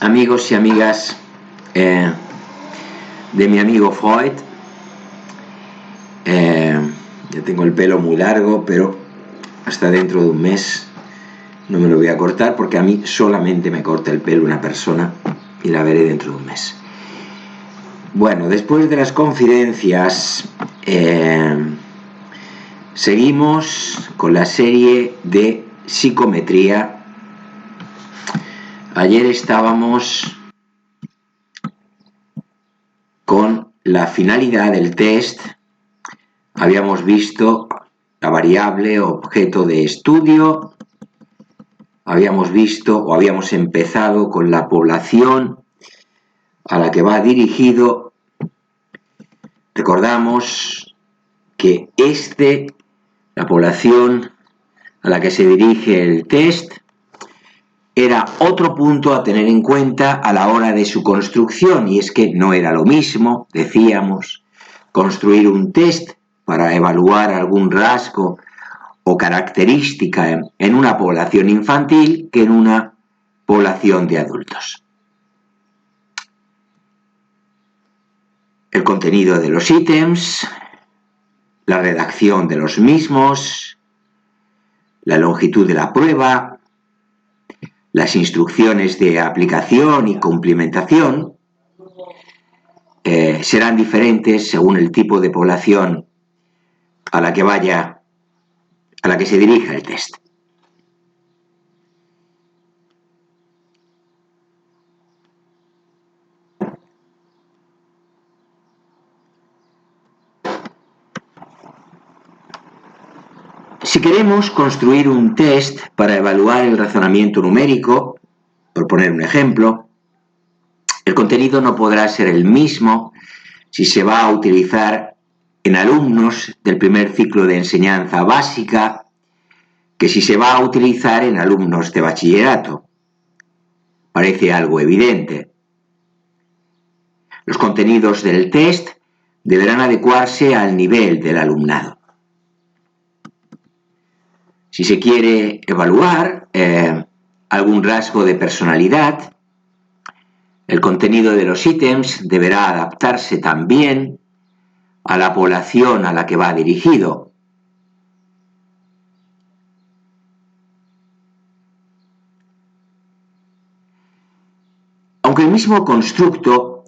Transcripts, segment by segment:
amigos y amigas de mi amigo Freud. Ya tengo el pelo muy largo, pero hasta dentro de un mes no me lo voy a cortar, porque a mí solamente me corta el pelo una persona y la veré dentro de un mes. Bueno, después de las confidencias, seguimos con la serie de psicometría. Ayer estábamos con la finalidad del test. Habíamos visto la variable objeto de estudio, habíamos visto o habíamos empezado con la población a la que va dirigido. Recordamos que la población a la que se dirige el test, era otro punto a tener en cuenta a la hora de su construcción, y es que no era lo mismo, decíamos, construir un test para evaluar algún rasgo o característica en una población infantil que en una población de adultos. El contenido de los ítems, la redacción de los mismos, la longitud de la prueba, las instrucciones de aplicación y cumplimentación serán diferentes según el tipo de población a la que se dirija el test. Si queremos construir un test para evaluar el razonamiento numérico, por poner un ejemplo, el contenido no podrá ser el mismo si se va a utilizar en alumnos del primer ciclo de enseñanza básica que si se va a utilizar en alumnos de bachillerato. Parece algo evidente. Los contenidos del test deberán adecuarse al nivel del alumnado. Si se quiere evaluar algún rasgo de personalidad, el contenido de los ítems deberá adaptarse también a la población a la que va dirigido. Aunque el mismo constructo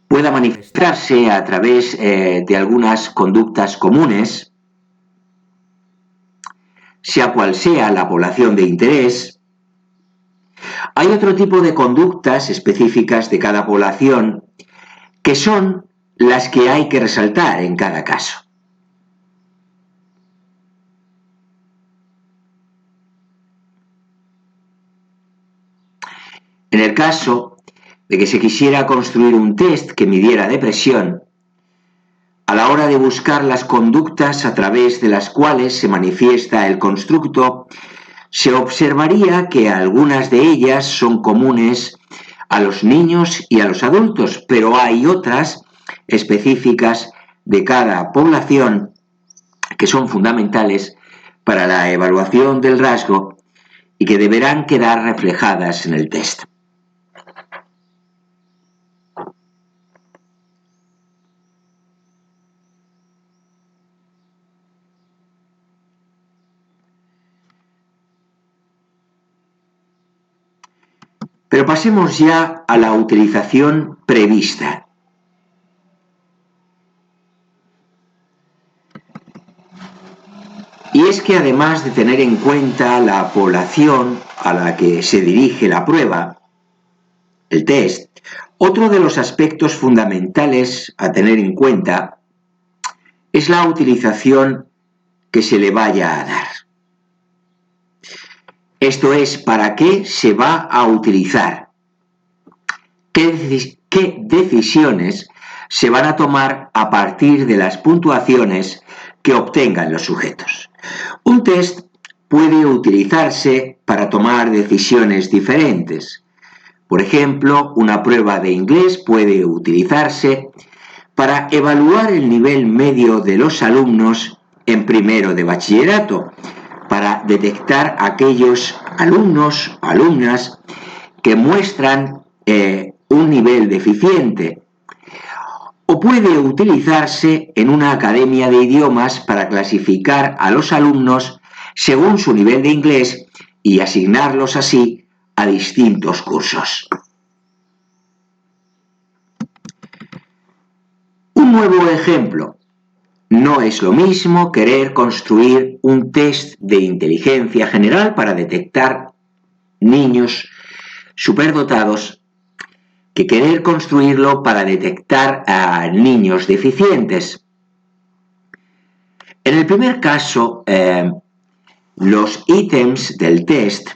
pueda manifestarse a través de algunas conductas comunes, sea cual sea la población de interés, hay otro tipo de conductas específicas de cada población que son las que hay que resaltar en cada caso. En el caso de que se quisiera construir un test que midiera depresión, a la hora de buscar las conductas a través de las cuales se manifiesta el constructo, se observaría que algunas de ellas son comunes a los niños y a los adultos, pero hay otras específicas de cada población que son fundamentales para la evaluación del rasgo y que deberán quedar reflejadas en el test. Pero pasemos ya a la utilización prevista. Y es que además de tener en cuenta la población a la que se dirige la prueba, el test, otro de los aspectos fundamentales a tener en cuenta es la utilización que se le vaya a dar. Esto es, ¿para qué se va a utilizar? ¿Qué decisiones se van a tomar a partir de las puntuaciones que obtengan los sujetos? Un test puede utilizarse para tomar decisiones diferentes. Por ejemplo, una prueba de inglés puede utilizarse para evaluar el nivel medio de los alumnos en primero de bachillerato, para detectar aquellos alumnos o alumnas que muestran un nivel deficiente, o puede utilizarse en una academia de idiomas para clasificar a los alumnos según su nivel de inglés y asignarlos así a distintos cursos. Un nuevo ejemplo. No es lo mismo querer construir un test de inteligencia general para detectar niños superdotados que querer construirlo para detectar a niños deficientes. En el primer caso, los ítems del test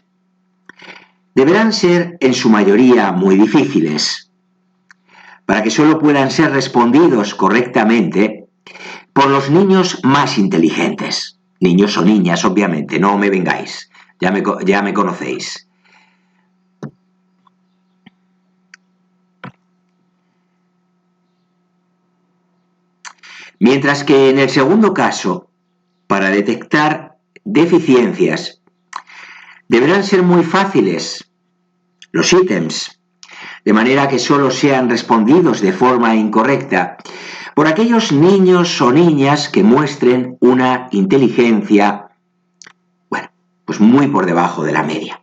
deberán ser en su mayoría muy difíciles, para que solo puedan ser respondidos correctamente por los niños más inteligentes. Niños o niñas, obviamente, no me vengáis, ya me conocéis. Mientras que en el segundo caso, para detectar deficiencias, deberán ser muy fáciles los ítems, de manera que solo sean respondidos de forma incorrecta por aquellos niños o niñas que muestren una inteligencia, bueno, pues muy por debajo de la media.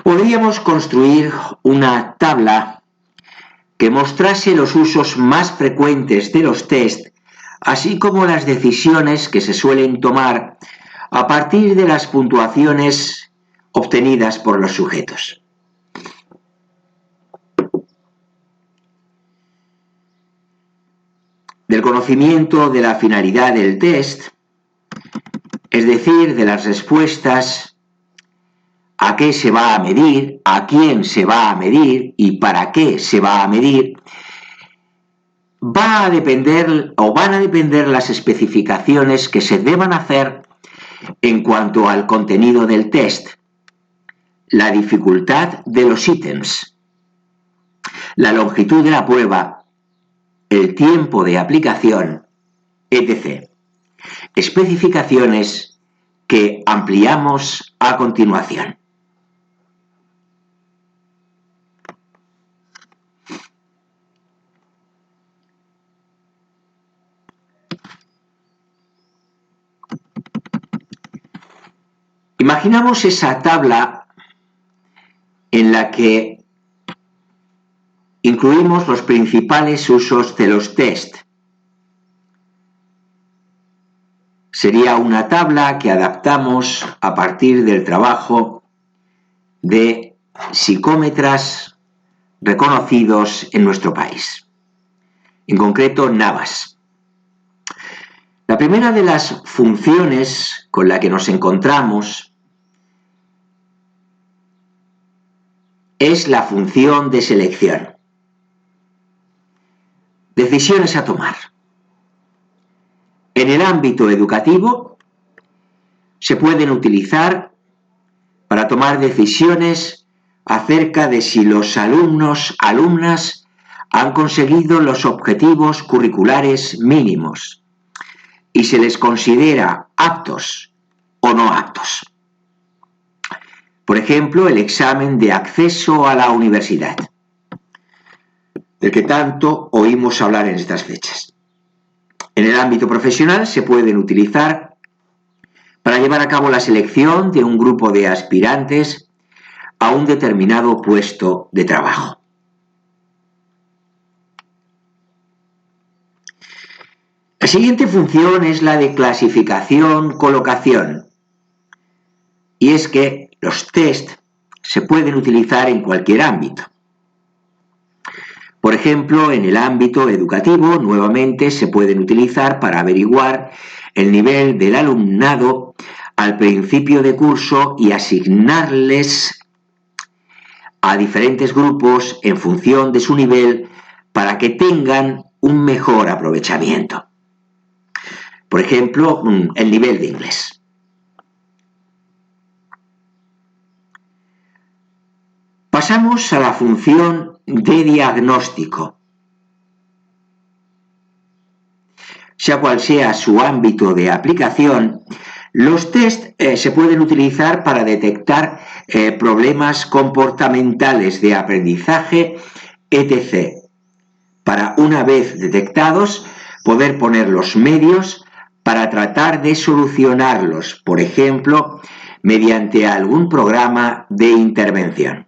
Podríamos construir una tabla que mostrase los usos más frecuentes de los test, así como las decisiones que se suelen tomar a partir de las puntuaciones obtenidas por los sujetos. Del conocimiento de la finalidad del test, es decir, de las respuestas, a qué se va a medir, a quién se va a medir y para qué se va a medir, van a depender las especificaciones que se deban hacer en cuanto al contenido del test, la dificultad de los ítems, la longitud de la prueba, el tiempo de aplicación, etc. Especificaciones que ampliamos a continuación. Imaginamos esa tabla en la que incluimos los principales usos de los test. Sería una tabla que adaptamos a partir del trabajo de psicómetras reconocidos en nuestro país, en concreto NAVAS. La primera de las funciones con la que nos encontramos es la función de selección. Decisiones a tomar. En el ámbito educativo se pueden utilizar para tomar decisiones acerca de si los alumnas han conseguido los objetivos curriculares mínimos y se les considera aptos o no aptos. Por ejemplo, el examen de acceso a la universidad, del que tanto oímos hablar en estas fechas. En el ámbito profesional se pueden utilizar para llevar a cabo la selección de un grupo de aspirantes a un determinado puesto de trabajo. La siguiente función es la de clasificación-colocación, y es que los test se pueden utilizar en cualquier ámbito. Por ejemplo, en el ámbito educativo, nuevamente se pueden utilizar para averiguar el nivel del alumnado al principio de curso y asignarles a diferentes grupos en función de su nivel para que tengan un mejor aprovechamiento. Por ejemplo, el nivel de inglés. Pasamos a la función de diagnóstico, sea cual sea su ámbito de aplicación, los test se pueden utilizar para detectar problemas comportamentales de aprendizaje, etc. Para, una vez detectados, poder poner los medios para tratar de solucionarlos, por ejemplo, mediante algún programa de intervención.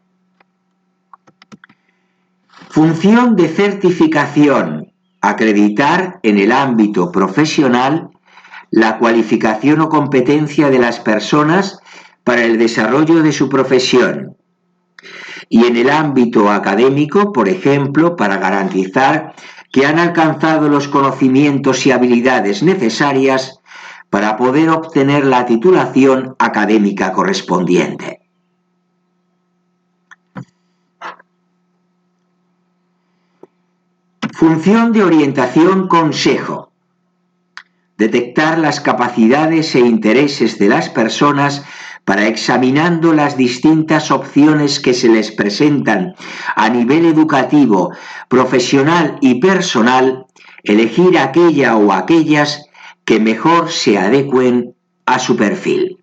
Función de certificación: acreditar en el ámbito profesional la cualificación o competencia de las personas para el desarrollo de su profesión, y en el ámbito académico, por ejemplo, para garantizar que han alcanzado los conocimientos y habilidades necesarias para poder obtener la titulación académica correspondiente. Función de orientación-consejo: detectar las capacidades e intereses de las personas para, examinando las distintas opciones que se les presentan a nivel educativo, profesional y personal, elegir aquella o aquellas que mejor se adecuen a su perfil.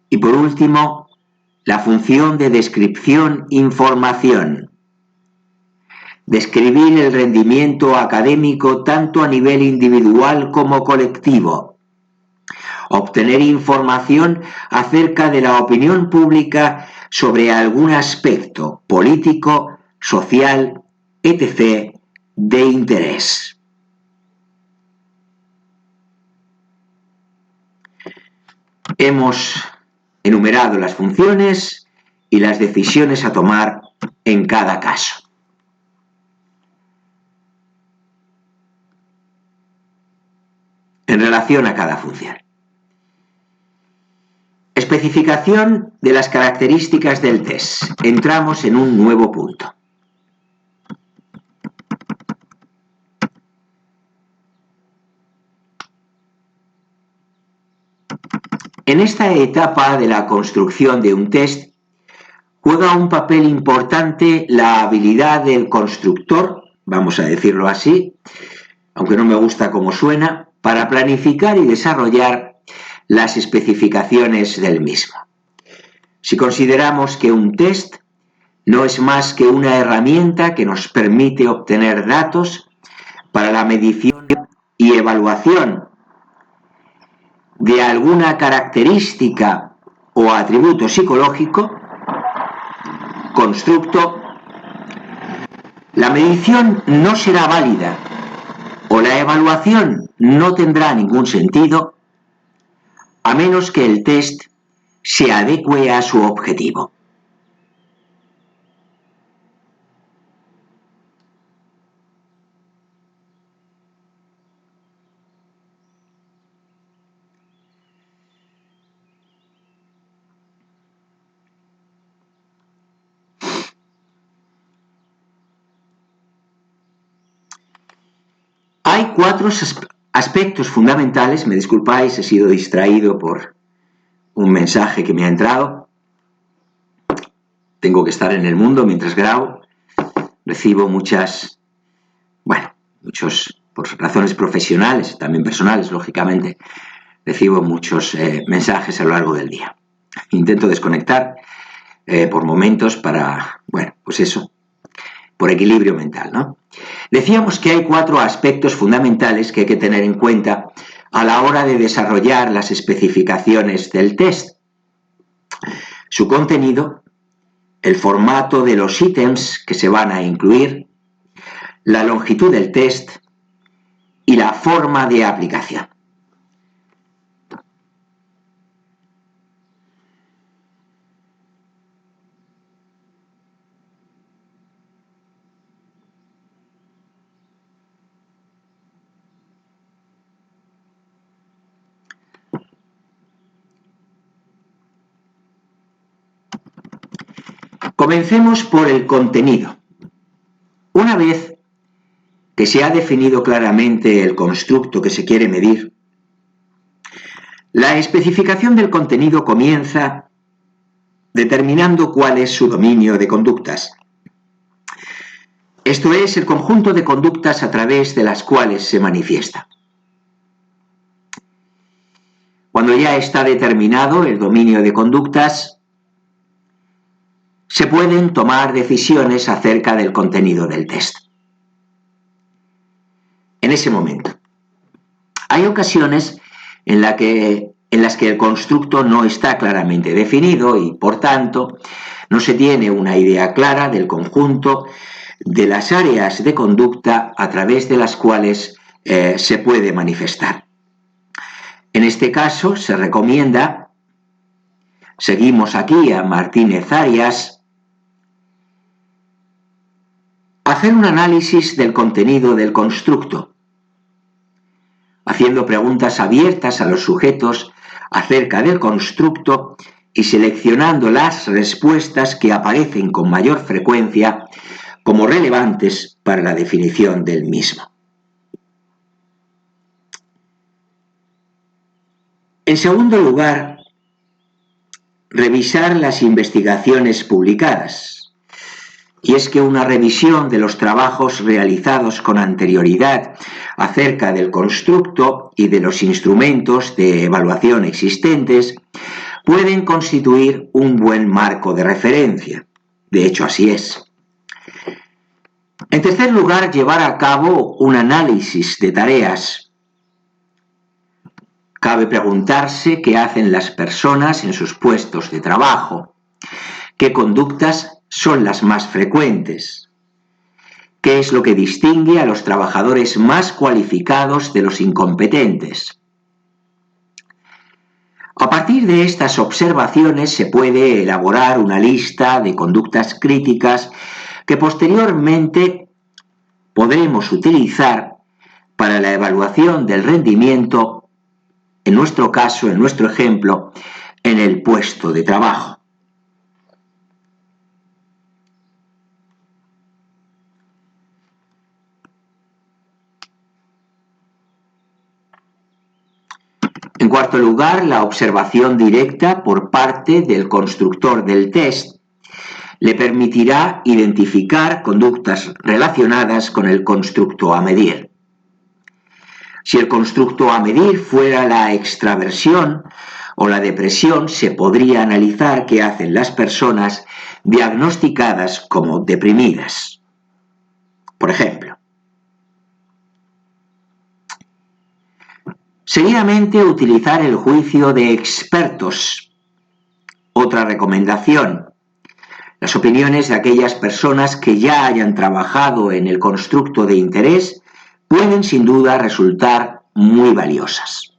Y por último, la función de descripción-información: describir el rendimiento académico tanto a nivel individual como colectivo, obtener información acerca de la opinión pública sobre algún aspecto político, social, etc. de interés. Hemos enumerado las funciones y las decisiones a tomar en cada caso. En relación a cada función. Especificación de las características del test. Entramos en un nuevo punto. En esta etapa de la construcción de un test, juega un papel importante la habilidad del constructor, vamos a decirlo así, aunque no me gusta cómo suena, para planificar y desarrollar las especificaciones del mismo. Si consideramos que un test no es más que una herramienta que nos permite obtener datos para la medición y evaluación de alguna característica o atributo psicológico, constructo, la medición no será válida o la evaluación no tendrá ningún sentido a menos que el test se adecue a su objetivo. Hay 4 aspectos fundamentales, me disculpáis, he sido distraído por un mensaje que me ha entrado. Tengo que estar en el mundo mientras grabo. Recibo muchos, por razones profesionales, también personales, lógicamente, recibo muchos mensajes a lo largo del día. Intento desconectar por momentos para, por equilibrio mental, ¿no? Decíamos que hay 4 aspectos fundamentales que hay que tener en cuenta a la hora de desarrollar las especificaciones del test: su contenido, el formato de los ítems que se van a incluir, la longitud del test y la forma de aplicación. Comencemos por el contenido. Una vez que se ha definido claramente el constructo que se quiere medir, la especificación del contenido comienza determinando cuál es su dominio de conductas. Esto es el conjunto de conductas a través de las cuales se manifiesta. Cuando ya está determinado el dominio de conductas, se pueden tomar decisiones acerca del contenido del test. En ese momento, hay ocasiones en las que el constructo no está claramente definido y, por tanto, no se tiene una idea clara del conjunto de las áreas de conducta a través de las cuales se puede manifestar. En este caso, se recomienda, seguimos aquí a Martínez Arias, hacer un análisis del contenido del constructo, haciendo preguntas abiertas a los sujetos acerca del constructo y seleccionando las respuestas que aparecen con mayor frecuencia como relevantes para la definición del mismo. En segundo lugar, revisar las investigaciones publicadas. Y es que una revisión de los trabajos realizados con anterioridad acerca del constructo y de los instrumentos de evaluación existentes pueden constituir un buen marco de referencia. De hecho, así es. En tercer lugar, llevar a cabo un análisis de tareas. Cabe preguntarse qué hacen las personas en sus puestos de trabajo, qué conductas son las más frecuentes, qué es lo que distingue a los trabajadores más cualificados de los incompetentes. A partir de estas observaciones se puede elaborar una lista de conductas críticas que posteriormente podremos utilizar para la evaluación del rendimiento, en nuestro caso, en nuestro ejemplo, en el puesto de trabajo. En cuarto lugar, la observación directa por parte del constructor del test le permitirá identificar conductas relacionadas con el constructo a medir. Si el constructo a medir fuera la extraversión o la depresión, se podría analizar qué hacen las personas diagnosticadas como deprimidas. Por ejemplo, seguidamente, utilizar el juicio de expertos. Otra recomendación: las opiniones de aquellas personas que ya hayan trabajado en el constructo de interés pueden sin duda resultar muy valiosas.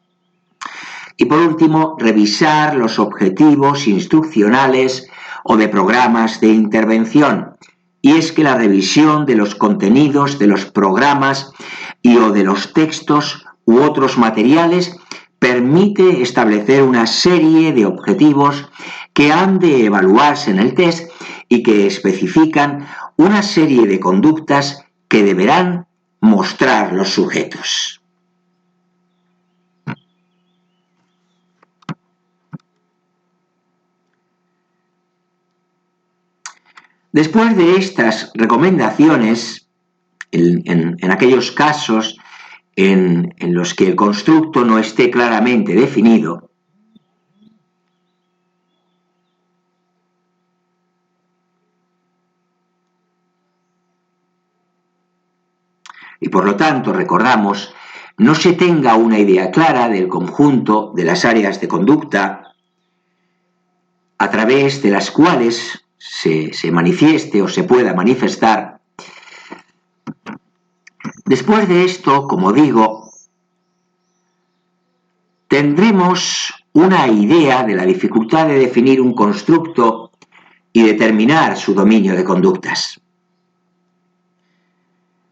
Y por último, revisar los objetivos instruccionales o de programas de intervención. Y es que la revisión de los contenidos de los programas o de los textos u otros materiales permite establecer una serie de objetivos que han de evaluarse en el test y que especifican una serie de conductas que deberán mostrar los sujetos. Después de estas recomendaciones, en aquellos casos en los que el constructo no esté claramente definido, y por lo tanto, recordamos, no se tenga una idea clara del conjunto de las áreas de conducta a través de las cuales se manifieste o se pueda manifestar. Después de esto, como digo, tendremos una idea de la dificultad de definir un constructo y determinar su dominio de conductas.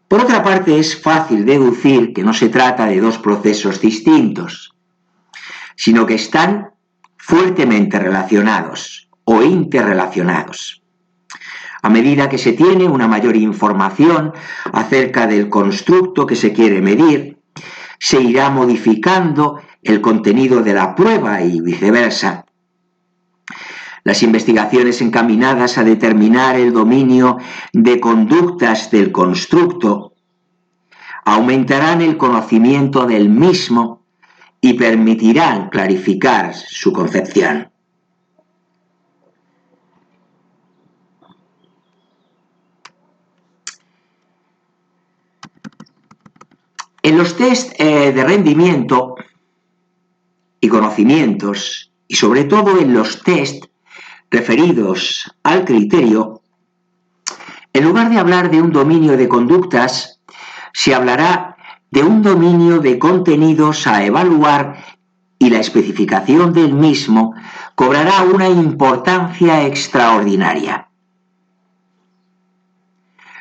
Por otra parte, es fácil deducir que no se trata de dos procesos distintos, sino que están fuertemente relacionados o interrelacionados. A medida que se tiene una mayor información acerca del constructo que se quiere medir, se irá modificando el contenido de la prueba y viceversa. Las investigaciones encaminadas a determinar el dominio de conductas del constructo aumentarán el conocimiento del mismo y permitirán clarificar su concepción. En los test de rendimiento y conocimientos, y sobre todo en los test referidos al criterio, en lugar de hablar de un dominio de conductas, se hablará de un dominio de contenidos a evaluar, y la especificación del mismo cobrará una importancia extraordinaria.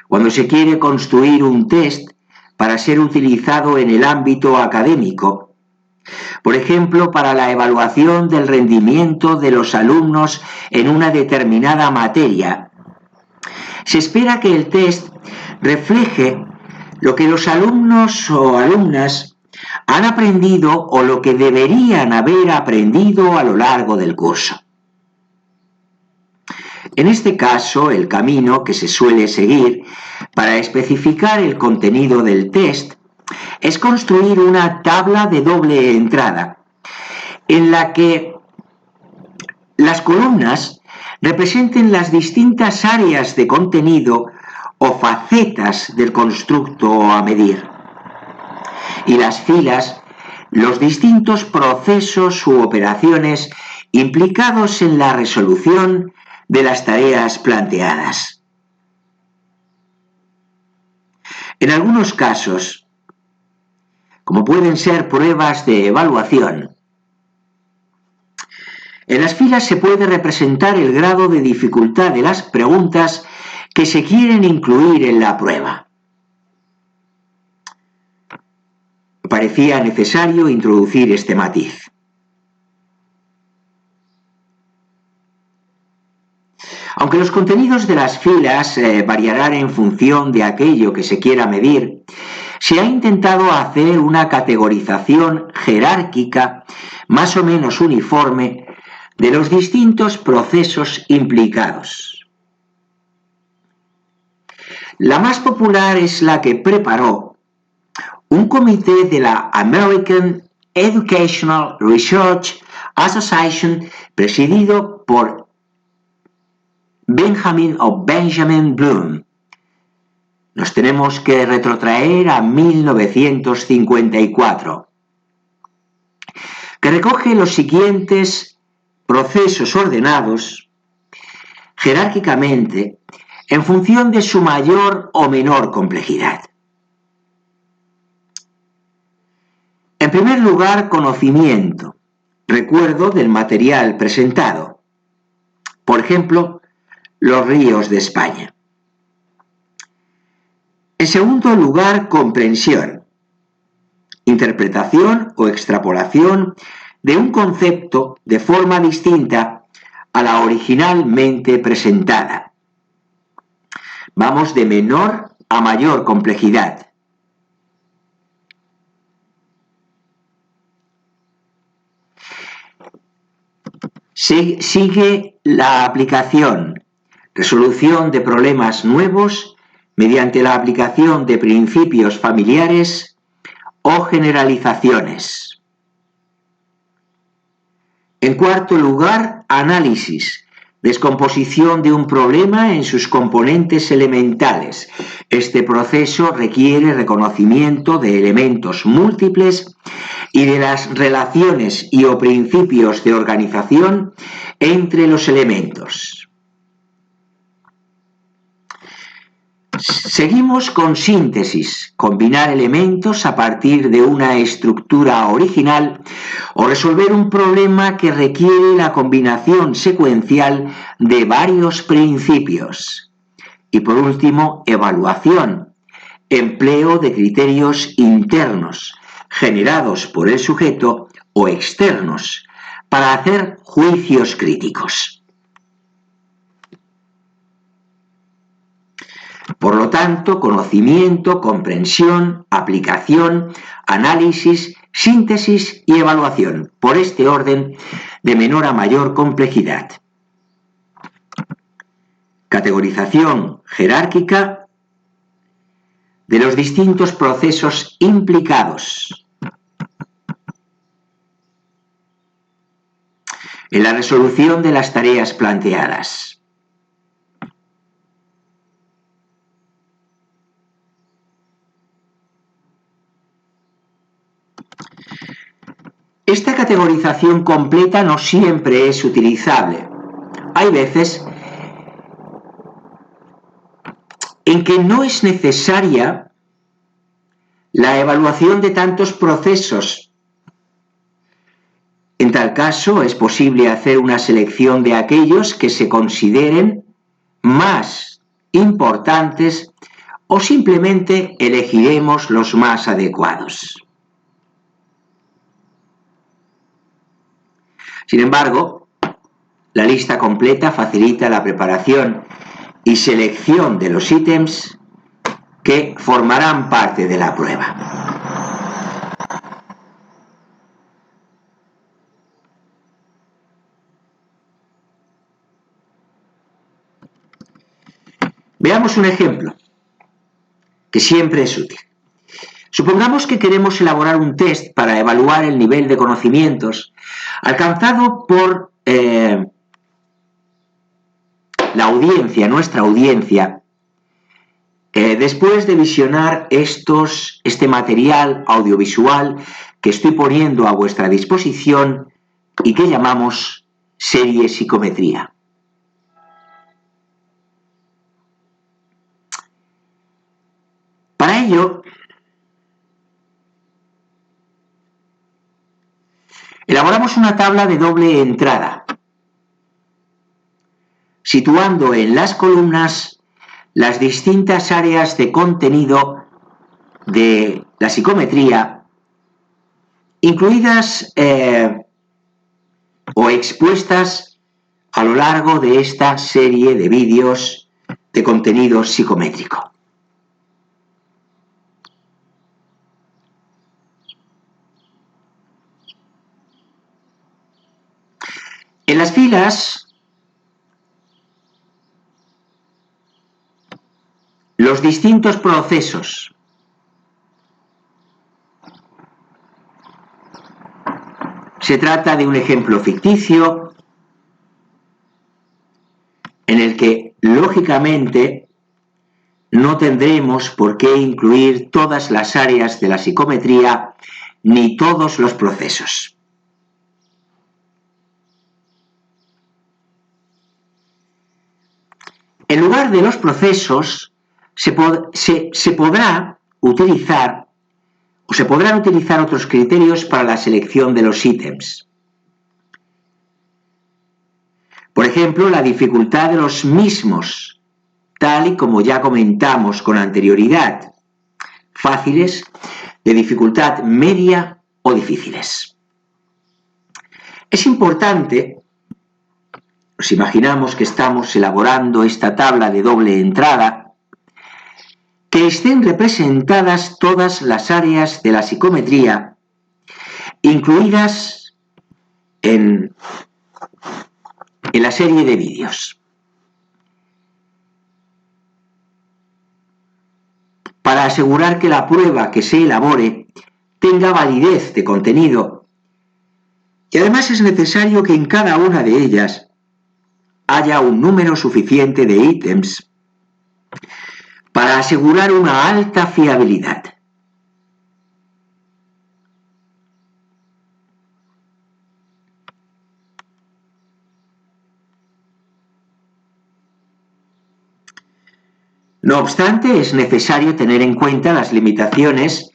Cuando se quiere construir un test para ser utilizado en el ámbito académico, por ejemplo, para la evaluación del rendimiento de los alumnos en una determinada materia, se espera que el test refleje lo que los alumnos o alumnas han aprendido o lo que deberían haber aprendido a lo largo del curso. En este caso, el camino que se suele seguir para especificar el contenido del test es construir una tabla de doble entrada en la que las columnas representen las distintas áreas de contenido o facetas del constructo a medir, y las filas los distintos procesos u operaciones implicados en la resolución de las tareas planteadas. En algunos casos, como pueden ser pruebas de evaluación, en las filas se puede representar el grado de dificultad de las preguntas que se quieren incluir en la prueba. Me parecía necesario introducir este matiz. Aunque los contenidos de las filas variarán en función de aquello que se quiera medir, se ha intentado hacer una categorización jerárquica más o menos uniforme de los distintos procesos implicados. La más popular es la que preparó un comité de la American Educational Research Association presidido por Benjamin Bloom. Nos tenemos que retrotraer a 1954, que recoge los siguientes procesos ordenados jerárquicamente en función de su mayor o menor complejidad. En primer lugar, conocimiento, recuerdo del material presentado. Por ejemplo, los ríos de España. En segundo lugar, comprensión, interpretación o extrapolación de un concepto de forma distinta a la originalmente presentada. Vamos de menor a mayor complejidad. Sigue la aplicación, resolución de problemas nuevos mediante la aplicación de principios familiares o generalizaciones. En cuarto lugar, análisis, descomposición de un problema en sus componentes elementales. Este proceso requiere reconocimiento de elementos múltiples y de las relaciones y o principios de organización entre los elementos. Seguimos con síntesis, combinar elementos a partir de una estructura original o resolver un problema que requiere la combinación secuencial de varios principios. Y por último, evaluación, empleo de criterios internos, generados por el sujeto o externos, para hacer juicios críticos. Por lo tanto, conocimiento, comprensión, aplicación, análisis, síntesis y evaluación, por este orden de menor a mayor complejidad. categorización jerárquica de los distintos procesos implicados en la resolución de las tareas planteadas. Esta categorización completa no siempre es utilizable. Hay veces en que no es necesaria la evaluación de tantos procesos. En tal caso, es posible hacer una selección de aquellos que se consideren más importantes o simplemente elegiremos los más adecuados. Sin embargo, la lista completa facilita la preparación y selección de los ítems que formarán parte de la prueba. Veamos un ejemplo que siempre es útil. Supongamos que queremos elaborar un test para evaluar el nivel de conocimientos alcanzado por nuestra audiencia, después de visionar este material audiovisual que estoy poniendo a vuestra disposición y que llamamos serie Psicometría. Para ello, elaboramos una tabla de doble entrada, situando en las columnas las distintas áreas de contenido de la psicometría, incluidas o expuestas a lo largo de esta serie de vídeos de contenido psicométrico. En las filas, los distintos procesos. Se trata de un ejemplo ficticio en el que, lógicamente, no tendremos por qué incluir todas las áreas de la psicometría ni todos los procesos. En lugar de los procesos, se podrán utilizar otros criterios para la selección de los ítems. Por ejemplo, la dificultad de los mismos, tal y como ya comentamos con anterioridad, fáciles, de dificultad media o difíciles. Es importante, nos imaginamos que estamos elaborando esta tabla de doble entrada, que estén representadas todas las áreas de la psicometría, incluidas en la serie de vídeos. Para asegurar que la prueba que se elabore tenga validez de contenido, y además es necesario que en cada una de ellas haya un número suficiente de ítems para asegurar una alta fiabilidad. No obstante, es necesario tener en cuenta las limitaciones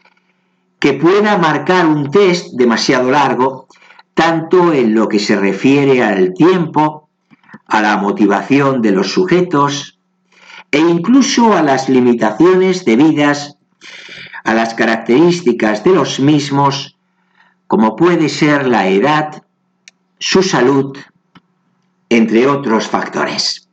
que pueda marcar un test demasiado largo, tanto en lo que se refiere al tiempo, a la motivación de los sujetos e incluso a las limitaciones debidas a las características de los mismos, como puede ser la edad, su salud, entre otros factores.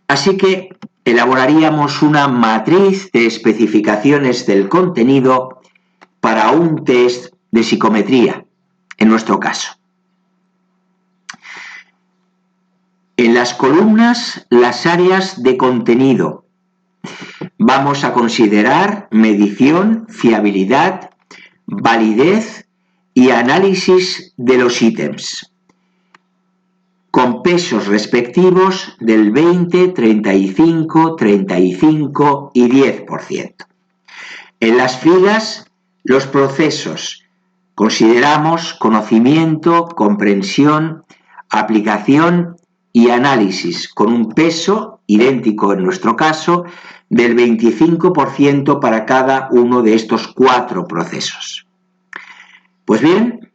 Así que elaboraríamos una matriz de especificaciones del contenido para un test de psicometría, en nuestro caso. En las columnas, las áreas de contenido. Vamos a considerar medición, fiabilidad, validez y análisis de los ítems, con pesos respectivos del 20, 35, 35 y 10%. En las filas, los procesos. Consideramos conocimiento, comprensión, aplicación y análisis, con un peso idéntico en nuestro caso del 25% para cada uno de estos 4 procesos. Pues bien,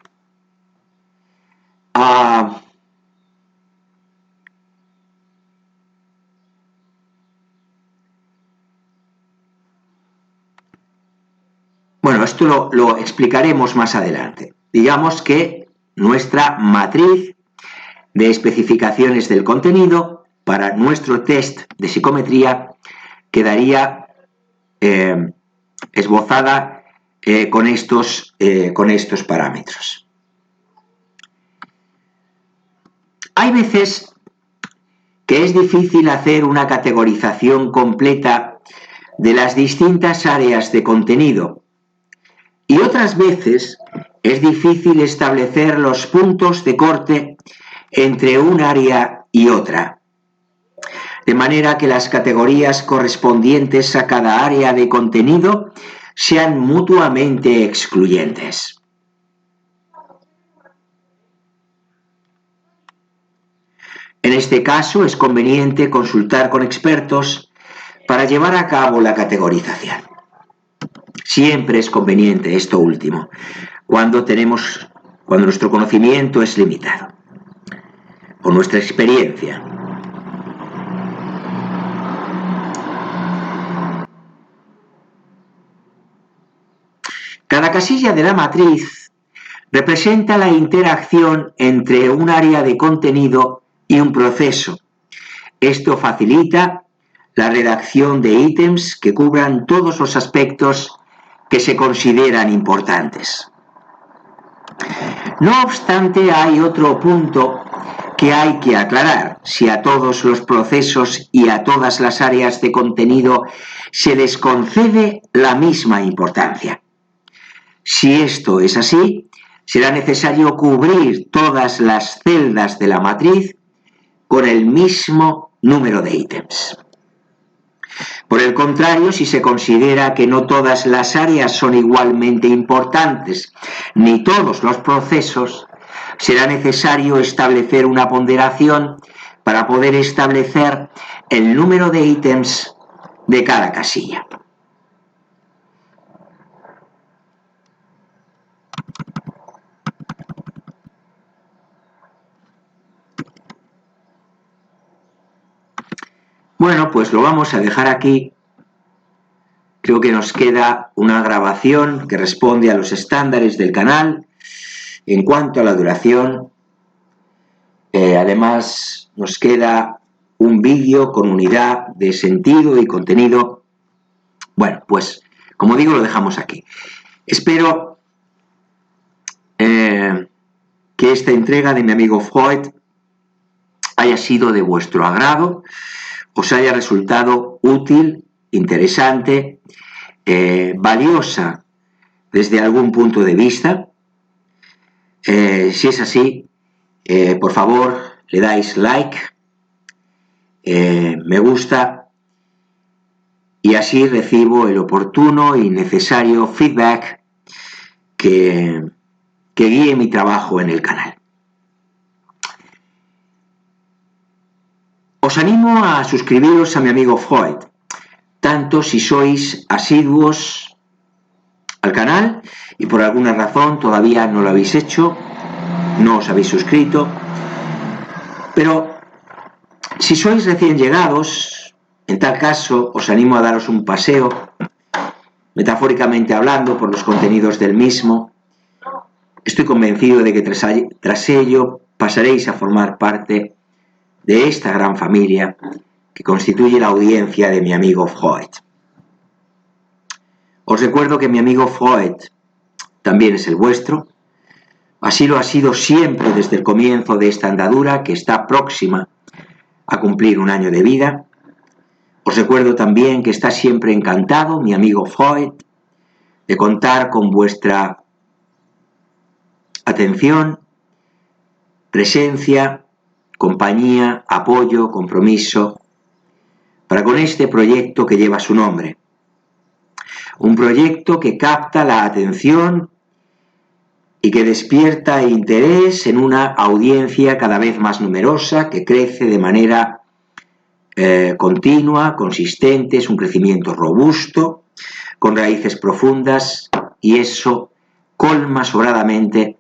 bueno, esto lo explicaremos más adelante. Digamos que nuestra matriz de especificaciones del contenido para nuestro test de psicometría quedaría esbozada con estos parámetros. Hay veces que es difícil hacer una categorización completa de las distintas áreas de contenido y otras veces es difícil establecer los puntos de corte entre un área y otra, de manera que las categorías correspondientes a cada área de contenido sean mutuamente excluyentes. En este caso es conveniente consultar con expertos para llevar a cabo la categorización. Siempre es conveniente esto último, cuando nuestro conocimiento es limitado, o nuestra experiencia. Cada casilla de la matriz representa la interacción entre un área de contenido y un proceso. Esto facilita la redacción de ítems que cubran todos los aspectos que se consideran importantes. No obstante, hay otro punto que hay que aclarar. Si a todos los procesos y a todas las áreas de contenido se les concede la misma importancia. Si esto es así, será necesario cubrir todas las celdas de la matriz con el mismo número de ítems. Por el contrario, si se considera que no todas las áreas son igualmente importantes, ni todos los procesos, será necesario establecer una ponderación para poder establecer el número de ítems de cada casilla. Bueno, pues lo vamos a dejar aquí. Creo que nos queda una grabación que responde a los estándares del canal en cuanto a la duración. Además, nos queda un vídeo con unidad de sentido y contenido. Bueno, pues, como digo, lo dejamos aquí. Espero que esta entrega de mi amigo Freud haya sido de vuestro agrado, os haya resultado útil, interesante, valiosa desde algún punto de vista. Si es así, por favor, le dais like, me gusta, y así recibo el oportuno y necesario feedback que guíe mi trabajo en el canal. Os animo a suscribiros a mi amigo Freud, tanto si sois asiduos al canal y por alguna razón todavía no lo habéis hecho, no os habéis suscrito, pero si sois recién llegados, en tal caso os animo a daros un paseo, metafóricamente hablando, por los contenidos del mismo. Estoy convencido de que tras ello pasaréis a formar parte de esta gran familia que constituye la audiencia de mi amigo Freud. Os recuerdo que mi amigo Freud también es el vuestro. Así lo ha sido siempre desde el comienzo de esta andadura que está próxima a cumplir un año de vida. Os recuerdo también que está siempre encantado, mi amigo Freud, de contar con vuestra atención, presencia, compañía, apoyo, compromiso, para con este proyecto que lleva su nombre. Un proyecto que capta la atención y que despierta interés en una audiencia cada vez más numerosa, que crece de manera continua, consistente, es un crecimiento robusto, con raíces profundas, y eso colma sobradamente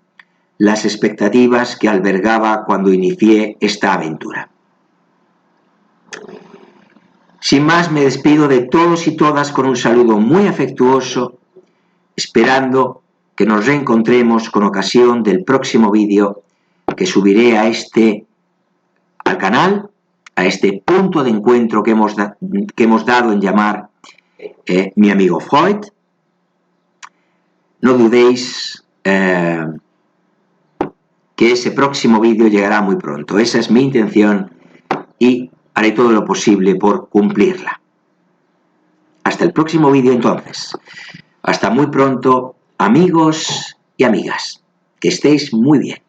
las expectativas que albergaba cuando inicié esta aventura. Sin más, me despido de todos y todas con un saludo muy afectuoso, esperando que nos reencontremos con ocasión del próximo vídeo que subiré al canal, a este punto de encuentro que hemos dado en llamar mi amigo Freud. No dudéis que ese próximo vídeo llegará muy pronto. Esa es mi intención y haré todo lo posible por cumplirla. Hasta el próximo vídeo entonces. Hasta muy pronto, amigos y amigas. Que estéis muy bien.